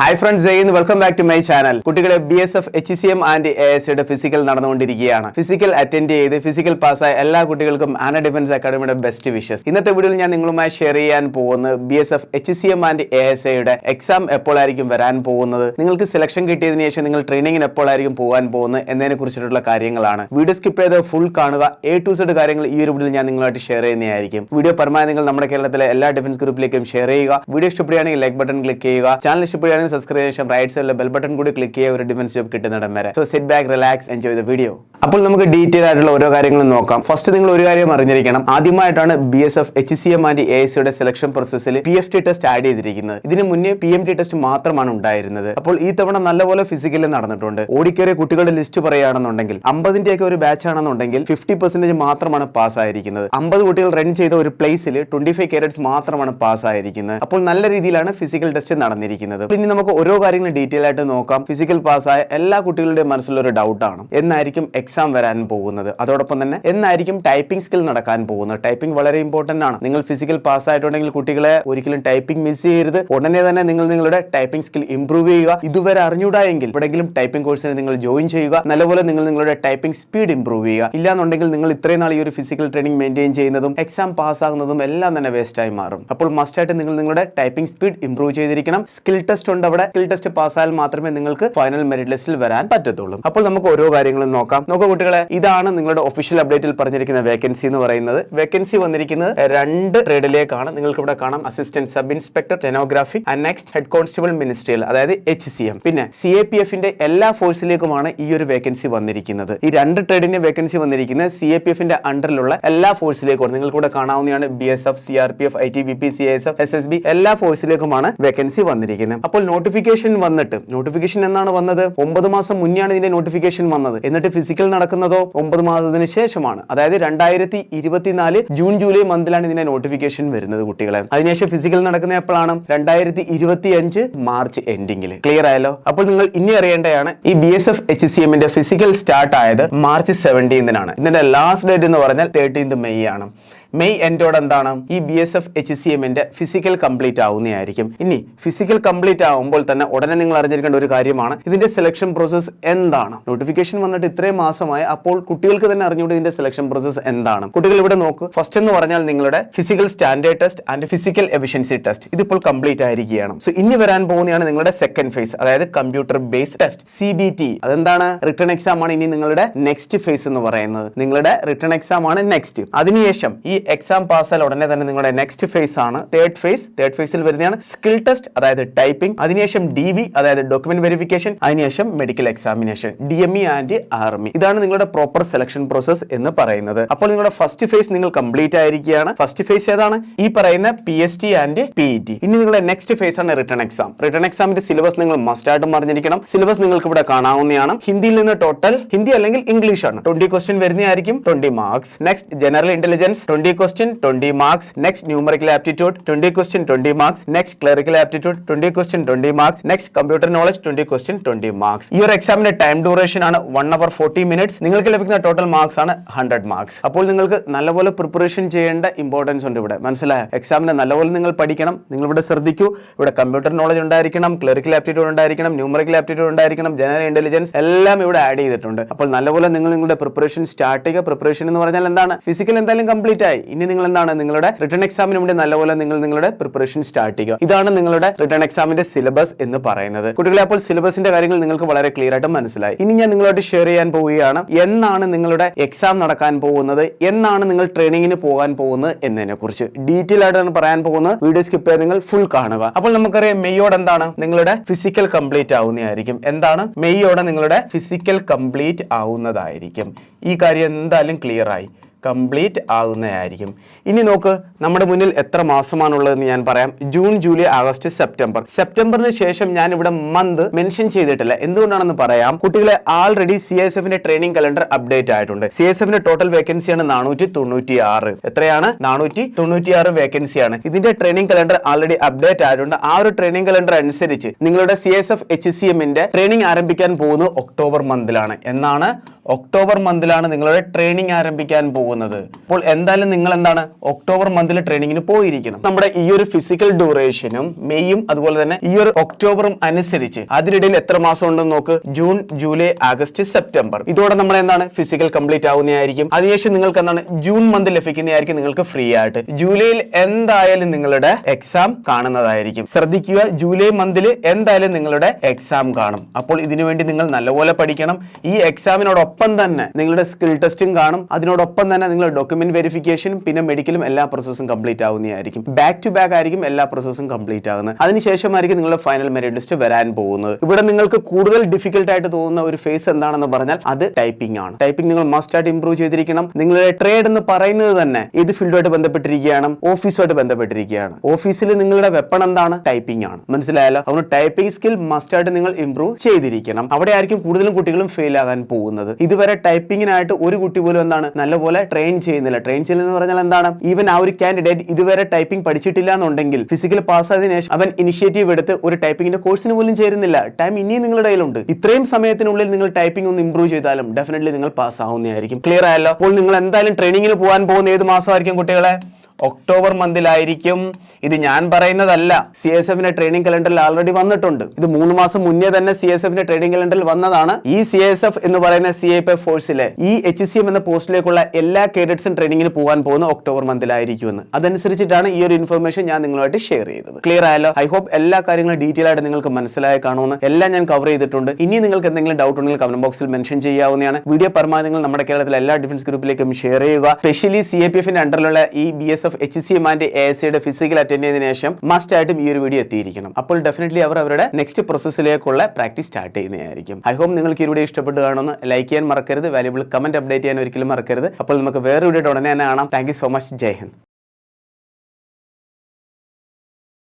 Hi friends, welcome back to my channel. കുട്ടികളെ BSF HCM and ASയുടെ physical നടന്നുകൊണ്ടിരിക്കുകയാണ്. Physical attend ചെയ്ത് physical പാസ്സായ എല്ലാ കുട്ടികൾക്കും ആന ഡിഫൻസ് അക്കാഡമിയുടെ ബെസ്റ്റ് വിഷസ്. ഇന്നത്തെ വീഡിയോയിൽ ഞാൻ നിങ്ങളുമായി ഷെയർ ചെയ്യാൻ പോകുന്നത് BSF HCM ആൻഡ് ASയുടെ എക്സാം എപ്പോഴായിരിക്കും വരാൻ പോകുന്നത്, നിങ്ങൾക്ക് സെലക്ഷൻ കിട്ടിയതിനു ശേഷം നിങ്ങൾ ട്രെയിനിങ്ങിന് എപ്പോഴായിരിക്കും പോകാൻ പോകുന്നത് എന്നതിനെ കുറിച്ചിട്ടുള്ള കാര്യങ്ങളാണ്. വീഡിയോ സ്കിപ്പ് ചെയ്ത് ഫുൾ കാണുക. A to Z കാര്യങ്ങൾ ഈ ഒരു വീഡിയോയിൽ ഞാൻ നിങ്ങളുമായിട്ട് ഷെയർ ചെയ്യുന്നതായിരിക്കും. വീഡിയോ പരമാവധി നിങ്ങൾ നമ്മുടെ കേരളത്തിലെ എല്ലാ ഡിഫൻസ് ഗ്രൂപ്പിലേക്കും ഷെയർ ചെയ്യുക. വീഡിയോ ഇഷ്ടപ്പെടുകയാണെങ്കിൽ ലൈക്ക് ബട്ടൺ ക്ലിക്ക് ചെയ്യുക. ചാനൽ ഇഷ്ടപ്പെടുകയാണെങ്കിൽ സബ്സ്ക്രൈബ് ചെയ്യാൻ റൈറ്റ് സൈഡിലെ ബെൽ ബട്ടൺ കൂടി ക്ലിക്ക് ചെയ്യുക ഒരു ഡിഫൻസ് ജോബ് കിട്ടുന്നിടം വരെ. So sit back, relax, enjoy the video. അപ്പോൾ നമുക്ക് ഡീറ്റെയിൽ ആയിട്ടുള്ള ഓരോ കാര്യങ്ങളും നോക്കാം. ഫസ്റ്റ് നിങ്ങൾ ഒരു കാര്യം അറിഞ്ഞിരിക്കണം. ആദ്യമായിട്ടാണ് BSF HCM ആൻഡ് ASയുടെ സെലക്ഷൻ പ്രോസസ്സിൽ PFT ടെസ്റ്റ് ആഡ് ചെയ്തിരിക്കുന്നത്. ഇതിന് മുന്നേ PMT ടെസ്റ്റ് മാത്രമാണ് ഉണ്ടായിരുന്നത്. അപ്പോൾ ഈ തവണ നല്ലപോലെ ഫിസിക്കൽ നടന്നിട്ടുണ്ട്. ഓടിക്കേറിയ കുട്ടികളുടെ ലിസ്റ്റ് പറയുകയാണെന്നുണ്ടെങ്കിൽ 50ന്റെ ഒരു ബാച്ച് ആണെന്നുണ്ടെങ്കിൽ 50% മാത്രമാണ് പാസ് ആയിരിക്കുന്നത്. 50 കുട്ടികൾ റൺ ചെയ്ത ഒരു പ്ലേസിൽ 25 കാഡറ്റ്സ് മാത്രമാണ് പാസ് ആയിരിക്കുന്നത്. അപ്പോൾ നല്ല രീതിയിലാണ് ഫിസിക്കൽ ടെസ്റ്റ് നടന്നിരിക്കുന്നത്. ഇനി നമുക്ക് ഓരോ കാര്യങ്ങളും ഡീറ്റെയിൽ ആയിട്ട് നോക്കാം. ഫിസിക്കൽ പാസ്സായ എല്ലാ കുട്ടികളുടെയും മനസ്സിലുള്ള ഒരു ഡൗട്ട് ആണ്, എന്നായിരിക്കും എക്സാം വരാൻ പോകുന്നത്, അതോടൊപ്പം തന്നെ എന്നായിരിക്കും ടൈപ്പിംഗ് സ്കിൽ നടക്കാൻ പോകുന്നത്. ടൈപ്പിംഗ് വളരെ ഇമ്പോർട്ടന്റ് ആണ്. നിങ്ങൾ ഫിസിക്കൽ പാസ് ആയിട്ടുണ്ടെങ്കിൽ കുട്ടികളെ ഒരിക്കലും ടൈപ്പിംഗ് മിസ് ചെയ്യരുത്. ഉടനെ തന്നെ നിങ്ങൾ നിങ്ങളുടെ ടൈപ്പിംഗ് സ്കിൽ ഇംപ്രൂവ് ചെയ്യുക. ഇതുവരെ അറിഞ്ഞൂടായെങ്കിൽ എവിടെയെങ്കിലും ടൈപ്പിംഗ് കോഴ്സിന് നിങ്ങൾ ജോയിൻ ചെയ്യുക. നല്ലപോലെ നിങ്ങൾ നിങ്ങളുടെ ടൈപ്പിംഗ് സ്പീഡ് ഇംപ്രൂവ് ചെയ്യുക. ഇല്ലാന്നുണ്ടെങ്കിൽ നിങ്ങൾ ഇത്രയും നാൾ ഈ ഒരു ഫിസിക്കൽ ട്രെയിനിങ് മെയിൻറ്റെയിൻ ചെയ്യുന്നതും എക്സാം പാസ് ആകുന്നതും എല്ലാം തന്നെ വേസ്റ്റ് ആയി മാറും. അപ്പോൾ മസ്റ്റ് ആയിട്ട് നിങ്ങൾ നിങ്ങളുടെ ടൈപ്പിംഗ് സ്പീഡ് ഇംപ്രൂവ് ചെയ്തിരിക്കണം. സ്കിൽ ടെസ്റ്റ് ഉണ്ട് അവിടെ. സ്കിൽ ടെസ്റ്റ് പാസ്സായാൽ മാത്രമേ നിങ്ങൾക്ക് ഫൈനൽ മെറിറ്റ് ലിസ്റ്റിൽ വരാൻ പറ്റത്തുള്ളൂ. അപ്പോൾ നമുക്ക് ഓരോ കാര്യങ്ങളും നോക്കാം. നോക്കൂ കുട്ടികളെ, ഇതാണ് നിങ്ങളുടെ ഒഫീഷ്യൽ അപ്ഡേറ്റിൽ പറഞ്ഞിരിക്കുന്ന വേക്കൻസി എന്ന് പറയുന്നത്. വേക്കൻസി വന്നിരിക്കുന്നത് 2 ട്രേഡിലേക്കാണ്. നിങ്ങൾക്ക് ഇവിടെ കാണാം assistant sub inspector stenography and next head constable ministerial, അതായത് HCM. പിന്നെ CAPFന്റെ എല്ലാ ഫോഴ്സിലേക്കുമാണ് ഈ ഒരു വേക്കൻസി വന്നിരിക്കുന്നത്. ഈ 2 ട്രേഡിന്റെ വേക്കൻസി വന്നിരിക്കുന്നത് CAPFന്റെ അണ്ടറിലുള്ള എല്ലാ ഫോഴ്സിലേക്കുമാണ്. നിങ്ങൾക്ക് ഇവിടെ കാണാവുന്നതാണ് BSF, CRPF, ITBP, CISF, SSB എല്ലാ ഫോഴ്സിലേക്കുമാണ് വേക്കൻസി വന്നിരിക്കുന്നത്. അപ്പോൾ നോട്ടിഫിക്കേഷൻ വന്നിട്ട്, നോട്ടിഫിക്കേഷൻ എന്നാണ് വന്നത്? 9 മാസം മുന്നെയാണ് ഇതിന്റെ നോട്ടിഫിക്കേഷൻ വന്നത്. എന്നിട്ട് ഫിസിക്കൽ നടക്കുന്നതോ 9 മാസത്തിന് ശേഷമാണ്. അതായത് 2024 ജൂൺ ജൂലൈ മന്തിലാണ് ഇതിന്റെ നോട്ടിഫിക്കേഷൻ വരുന്നത് കുട്ടികളെ. അതിനുശേഷം ഫിസിക്കൽ നടക്കുന്ന എപ്പോഴാണ്? 2025 മാർച്ച് എൻഡിങ്ങിൽ. ക്ലിയർ ആയല്ലോ? അപ്പോൾ നിങ്ങൾ ഇനി അറിയേണ്ടതാണ്, ഈ BSF HCMന്റെ ഫിസിക്കൽ സ്റ്റാർട്ട് ആയത് മാർച്ച് 17 ഇതിന്റെ ലാസ്റ്റ് ഡേറ്റ് എന്ന് പറഞ്ഞാൽ 13 മെയ് ആണ്. മെയ് എൻഡോടെ എന്താണ്? ഈ BSF HCMന്റെ ഫിസിക്കൽ കംപ്ലീറ്റ് ആവുന്നതായിരിക്കും. ഇനി ഫിസിക്കൽ കംപ്ലീറ്റ് ആവുമ്പോൾ തന്നെ ഉടനെ നിങ്ങൾ അറിഞ്ഞിരിക്കേണ്ട ഒരു കാര്യമാണ്, ഇതിന്റെ സെലക്ഷൻ പ്രോസസ് എന്താണ്. നോട്ടിഫിക്കേഷൻ വന്നിട്ട് ഇത്രയും മാസമായി, അപ്പോൾ കുട്ടികൾക്ക് തന്നെ അറിഞ്ഞുകൊണ്ട് ഇതിന്റെ സെലക്ഷൻ പ്രോസസ് എന്താണ്. കുട്ടികൾ ഇവിടെ നോക്ക്. ഫസ്റ്റ് എന്ന് പറഞ്ഞാൽ നിങ്ങളുടെ physical standard test and physical efficiency test ഇതിപ്പോൾ കംപ്ലീറ്റ് ആയിരിക്കുകയാണ്. സോ ഇനി വരാൻ പോകുന്നതാണ് നിങ്ങളുടെ സെക്കൻഡ് ഫേസ്, അതായത് കമ്പ്യൂട്ടർ ബേസ്ഡ് ടെസ്റ്റ് CBT. അതെന്താണ്? റിട്ടേൺ എക്സാം ആണ് ഇനി നിങ്ങളുടെ നെക്സ്റ്റ് ഫേസ് എന്ന് പറയുന്നത്. നിങ്ങളുടെ റിട്ടേൺ എക്സാം ആണ് നെക്സ്റ്റ്. അതിനുശേഷം ഈ എക്സാം പാസ്സാൽ ഉടനെ തന്നെ നിങ്ങളുടെ നെക്സ്റ്റ് ഫേസ് ആണ് തേർഡ് ഫേസ്. തേർഡ് ഫേസിൽ വരുന്നതാണ് സ്കിൽ ടെസ്റ്റ്, അതായത് ടൈപ്പിംഗ്. അതിനുശേഷം DV, അതായത് ഡോക്യുമെന്റ് വെരിഫിക്കേഷൻ. അതിനുശേഷം medical examination, DME and army. ഇതാണ് നിങ്ങളുടെ പ്രോപ്പർ സെലക്ഷൻ പ്രോസസ് എന്ന് പറയുന്നത്. അപ്പോൾ നിങ്ങളുടെ ഫസ്റ്റ് ഫേസ് നിങ്ങൾ കംപ്ലീറ്റ് ആയിരിക്കുകയാണ്. ഫസ്റ്റ് ഫേസ് ഏതാണ്? ഈ പറയുന്ന PST ആൻഡ് PET. ഇനി നിങ്ങളുടെ നെക്സ്റ്റ് ഫേസ് ആണ് റിട്ടേൺ എക്സാം. റിട്ടേൺ എക്സാമിന്റെ സിലബസ് നിങ്ങൾ മസ്റ്റ് ആയിട്ടും അറിഞ്ഞിരിക്കണം. സിലബസ് നിങ്ങൾക്ക് ഇവിടെ കാണാവുന്നതാണ്. ഹിന്ദിയിൽ നിന്ന് ടോട്ടൽ, ഹിന്ദി അല്ലെങ്കിൽ ഇംഗ്ലീഷ് ആണ്, 20 ക്വസ്റ്റ്യൻ വരുന്നതായിരിക്കും, 20 marks. Next general intelligence 20 question, 20 marks. Next numerical aptitude 20 question, 20 marks. Next clerical aptitude 20 question, 20 marks. Next computer knowledge 20 question, 20 marks. ഈ ഒരു എക്സാമിന്റെ ടൈം ഡ്യൂറേഷൻ ആണ് 1 hour 40 minutes. നിങ്ങൾക്ക് ലഭിക്കുന്ന ടോട്ടൽ മാർക്സ് ആണ് 100 മാർക്സ്. അപ്പോൾ നിങ്ങൾക്ക് നല്ലപോലെ പ്രിപ്പറേഷൻ ചെയ്യേണ്ട ഇമ്പോർട്ടൻസ് ഉണ്ട് ഇവിടെ. മനസ്സിലായോ? എക്സാമിന് നല്ലപോലെ നിങ്ങൾ പഠിക്കണം. നിങ്ങൾ ഇവിടെ ശ്രദ്ധിക്കൂ. ഇവിടെ കമ്പ്യൂട്ടർ നോളജ് ഉണ്ടായിരിക്കണം, ക്ലറിക്കൽ ആപ്റ്റിറ്റ്യൂഡ് ഉണ്ടായിരിക്കണം, ന്യൂമറിക്കൽ ആപ്റ്റിറ്റ്യൂഡ് ഉണ്ടായിരിക്കണം, ജനറൽ ഇന്റലിജൻസ് എല്ലാം ഇവിടെ ആഡ് ചെയ്തിട്ടുണ്ട്. അപ്പോൾ നല്ലപോലെ നിങ്ങൾ നിങ്ങളുടെ പ്രിപ്പറേഷൻ സ്റ്റാർട്ട് ചെയ്യുക. പ്രിപ്പറേഷൻ എന്ന് പറഞ്ഞാൽ എന്താണ്? ഫിസിക്കൽ എന്തായാലും കംപ്ലീറ്റ് ആയി. ഇനി നിങ്ങൾ എന്താണ്? നിങ്ങളുടെ റിട്ടേൺ എക്സാമിന് വേണ്ടി നല്ലപോലെ നിങ്ങൾ നിങ്ങളുടെ പ്രിപ്പറേഷൻ സ്റ്റാർട്ട് ചെയ്യുക. ഇതാണ് നിങ്ങളുടെ റിട്ടേൺ എക്സാമിന്റെ സിലബസ് എന്ന് പറയുന്നത്. കുട്ടികളെ, അപ്പോൾ സിലബസിന്റെ കാര്യങ്ങൾ നിങ്ങൾക്ക് വളരെ ക്ലിയർ ആയിട്ട് മനസ്സിലായി. ഇനി ഞാൻ നിങ്ങളോട് ഷെയർ ചെയ്യാൻ പോവുകയാണ്, എന്നാണ് നിങ്ങളുടെ എക്സാം നടക്കാൻ പോകുന്നത്, എന്നാണ് നിങ്ങൾ ട്രെയിനിങ്ങിന് പോകാൻ പോകുന്നത് എന്നതിനെ കുറിച്ച് ഡീറ്റെയിൽ ആയിട്ടാണ് പറയാൻ പോകുന്നത്. വീഡിയോ സ്കിപ്പ് ചെയ്ത് നിങ്ങൾ ഫുൾ കാണുക. അപ്പോൾ നമുക്കറിയാം മെയ്യോടെ എന്താണ്? നിങ്ങളുടെ ഫിസിക്കൽ കംപ്ലീറ്റ് ആവുന്നതായിരിക്കും. എന്താണ്? മെയ്യോടെ നിങ്ങളുടെ ഫിസിക്കൽ കംപ്ലീറ്റ് ആവുന്നതായിരിക്കും. ഈ കാര്യം എന്തായാലും ക്ലിയർ ആയി, കംപ്ലീറ്റ് ആകുന്നതായിരിക്കും. ഇനി നോക്ക്, നമ്മുടെ മുന്നിൽ എത്ര മാസമാണുള്ളതെന്ന് ഞാൻ പറയാം. June, July, August, September. സെപ്റ്റംബറിന് ശേഷം ഞാൻ ഇവിടെ മന്ത് മെൻഷൻ ചെയ്തിട്ടില്ല. എന്തുകൊണ്ടാണെന്ന് പറയാം. കുട്ടികളെ, ആൾറെഡി CISFന്റെ ട്രെയിനിങ് കലണ്ടർ അപ്ഡേറ്റ് ആയിട്ടുണ്ട്. CISFന്റെ ടോട്ടൽ വേക്കൻസിയാണ് 496. എത്രയാണ്? 496 വേക്കൻസിയാണ്. ഇതിന്റെ ട്രെയിനിങ് കലണ്ടർ ആൾറെഡി അപ്ഡേറ്റ് ആയിട്ടുണ്ട്. ആ ഒരു ട്രെയിനിങ് കലണ്ടർ അനുസരിച്ച് നിങ്ങളുടെ CISF HCMന്റെ ട്രെയിനിങ് ആരംഭിക്കാൻ പോകുന്നത് ഒക്ടോബർ മന്തിലാണ്. എന്നാണ്? ഒക്ടോബർ മന്തിലാണ് നിങ്ങളുടെ ട്രെയിനിങ് ആരംഭിക്കാൻ പോകുന്നത്. പോകുന്നത്. അപ്പോൾ എന്തായാലും നിങ്ങൾ എന്താണ് ഒക്ടോബർ മന്തിൽ ട്രെയിനിങ്ങിന് പോയിരിക്കണം. നമ്മുടെ ഈ ഒരു ഫിസിക്കൽ ഡ്യൂറേഷനും മെയ്യും അതുപോലെ തന്നെ ഈ ഒരു ഒക്ടോബറും അനുസരിച്ച് അതിനിടയിൽ എത്ര മാസം ഉണ്ടെന്ന് നോക്ക്. June, July, August, September. ഇതോടെ നമ്മൾ എന്താണ് ഫിസിക്കൽ കംപ്ലീറ്റ് ആവുന്നതായിരിക്കും. അതിനുശേഷം നിങ്ങൾക്ക് എന്താണ് ജൂൺ മന്ത് ലഭിക്കുന്നതായിരിക്കും നിങ്ങൾക്ക് ഫ്രീ ആയിട്ട്. ജൂലൈയിൽ എന്തായാലും നിങ്ങളുടെ എക്സാം കാണുന്നതായിരിക്കും. ശ്രദ്ധിക്കുക, ജൂലൈ മന്തിൽ എന്തായാലും നിങ്ങളുടെ എക്സാം കാണും. അപ്പോൾ ഇതിനുവേണ്ടി നിങ്ങൾ നല്ലപോലെ പഠിക്കണം. ഈ എക്സാമിനോടൊപ്പം തന്നെ നിങ്ങളുടെ സ്കിൽ ടെസ്റ്റും കാണും. അതിനോടൊപ്പം തന്നെ നിങ്ങളുടെ ഡോക്യുമെന്റ് വെരിഫിക്കേഷനും പിന്നെ മെഡിക്കലും എല്ലാ പ്രോസസ്സും കംപ്ലീറ്റ് ആവുന്നതായിരിക്കും. ബാക്ക് ടു ബാക്ക് ആയിരിക്കും എല്ലാ പ്രോസസ്സും കംപ്ലീറ്റ് ആകുന്നത്. അതിനുശേഷമായിരിക്കും നിങ്ങളുടെ ഫൈനൽ മെറിറ്റ് ലിസ്റ്റ് വരാൻ പോകുന്നത്. ഇവിടെ നിങ്ങൾക്ക് കൂടുതൽ ഡിഫിക്കൽട്ട് ആയിട്ട് തോന്നുന്ന ഒരു ഫേസ് എന്താണെന്ന് പറഞ്ഞാൽ അത് ടൈപ്പിംഗ് ആണ്. ടൈപ്പിംഗ് നിങ്ങൾ മസ്റ്റ് ആയിട്ട് ഇംപ്രൂവ് ചെയ്തിരിക്കണം. നിങ്ങളുടെ ട്രേഡ് എന്ന് പറയുന്നത് തന്നെ ഏത് ഫീൽഡുമായിട്ട് ബന്ധപ്പെട്ടിരിക്കുകയാണ്? ഓഫീസുമായിട്ട് ബന്ധപ്പെട്ടിരിക്കുകയാണ്. ഓഫീസിൽ നിങ്ങളുടെ വെപ്പൺ എന്താണ്? ടൈപ്പിംഗ് ആണ്. മനസ്സിലായല്ലോ? അതുകൊണ്ട് ടൈപ്പിംഗ് സ്കിൽ മസ്റ്റ് ആയിട്ട് നിങ്ങൾ ഇംപ്രൂവ് ചെയ്തിരിക്കണം. അവിടെ ആയിരിക്കും കൂടുതലും കുട്ടികളും ഫെയിൽ ആകാൻ പോകുന്നത്. ഇതുവരെ ടൈപ്പിംഗിനായിട്ട് ഒരു കുട്ടി പോലും എന്താണ് നല്ലപോലെ ട്രെയിൻ ചെയ്യുന്നില്ല. ട്രെയിൻ ചെയ്യുന്നതെന്ന് പറഞ്ഞാൽ എന്താണ്? ഈവൻ ആ ഒരു കാൻഡിഡേറ്റ് ഇതുവരെ ടൈപ്പിംഗ് പഠിച്ചിട്ടില്ല എന്നുണ്ടെങ്കിൽ ഫിസിക്കൽ പാസ്സായതിനു ശേഷം അവൻ ഇനിഷ്യേറ്റീവ് എടുത്ത് ഒരു ടൈപ്പിംഗിന്റെ കോഴ്സിന് പോലും ചേരുന്നില്ല. ടൈം ഇനിയും നിങ്ങളുടെ കയ്യിലുണ്ട്. ഇത്രയും സമയത്തിനുള്ളിൽ നിങ്ങൾ ടൈപ്പിംഗ് ഒന്ന് ഇംപ്രൂവ് ചെയ്താലും ഡെഫിനറ്റ്ലി നിങ്ങൾ പാസ് ആവുന്നതായിരിക്കും. ക്ലിയർ ആയല്ലോ? അപ്പോൾ നിങ്ങൾ എന്തായാലും ട്രെയിനിങ്ങിന് പോകാൻ പോകുന്ന ഏത് മാസമായിരിക്കും കുട്ടികളെ? ഒക്ടോബർ മന്തിലായിരിക്കും. ഇത് ഞാൻ പറയുന്നതല്ല, CSFന്റെ ട്രെയിനിങ് കലണ്ടറിൽ ആൾറെഡി വന്നിട്ടുണ്ട്. ഇത് 3 മാസം മുന്നേ തന്നെ CSFന്റെ ട്രെയിനിങ് കലണ്ടറിൽ വന്നതാണ്. ഈ CSF എന്ന് പറയുന്ന CIPF ഫോഴ്സിലെ ഈ HCM എന്ന പോസ്റ്റിലേക്കുള്ള എല്ലാ കേഡറ്റ്സും ട്രെയിനിങ്ങിന് പോകാൻ പോകുന്ന ഒക്ടോബർ മന്തിലായിരിക്കുമെന്ന്. അതനുസരിച്ചിട്ടാണ് ഈ ഒരു ഇൻഫർമേഷൻ ഞാൻ നിങ്ങളുമായിട്ട് ഷെയർ ചെയ്തത്. ക്ലിയർ ആയല്ലോ? ഐ ഹോപ്പ് എല്ലാ കാര്യങ്ങളും ഡീറ്റെയിൽ ആയിട്ട് നിങ്ങൾക്ക് മനസ്സിലായി കാണുമെന്ന്. എല്ലാം ഞാൻ കവർ ചെയ്തിട്ടുണ്ട്. ഇനി നിങ്ങൾക്ക് എന്തെങ്കിലും ഡൗട്ട് ഉണ്ടെങ്കിൽ കമന്റ് ബോക്സിൽ മെൻഷൻ ചെയ്യാവുന്നതാണ്. വീഡിയോ പരമാവധി നിങ്ങൾ നമ്മുടെ കേരളത്തിലെ എല്ലാ ഡിഫൻസ് ഗ്രൂപ്പിലേക്കും ഷെയർ ചെയ്യുക. സ്പെഷ്യലി CIPFന്റെ അണ്ടറിലുള്ള ഈ BSF HCM ആൻഡ് ASCയുടെ ഫിസിക്കൽ അറ്റൻഡ് ചെയ്തതിനു ശേഷം മസ്റ്റ് ആയിട്ടും ഈ ഒരു വീഡിയോ എത്തിയിരിക്കണം. അപ്പോൾ ഡെഫിനറ്റ്ലി അവർ അവരുടെ നെക്സ്റ്റ് പ്രോസസ്സിലേക്കുള്ള പ്രാക്ടീസ് സ്റ്റാർട്ട് ചെയ്യുന്നതായിരിക്കും. ഐ ഹോപ്പ് നിങ്ങൾക്ക് ഈ വീഡിയോ ഇഷ്ടപ്പെട്ട് കാണുമെന്ന്. ലൈക്ക് ചെയ്യാൻ മറക്കരുത്. വാല്യുബിൾ കമന്റ് അപ്ഡേറ്റ് ചെയ്യാൻ ഒരിക്കലും മറക്കരുത്. അപ്പോൾ നമുക്ക് വേറെ വീഡിയോ ഉടനെ തന്നെ കാണാം. Thank you so much. Jai Hind.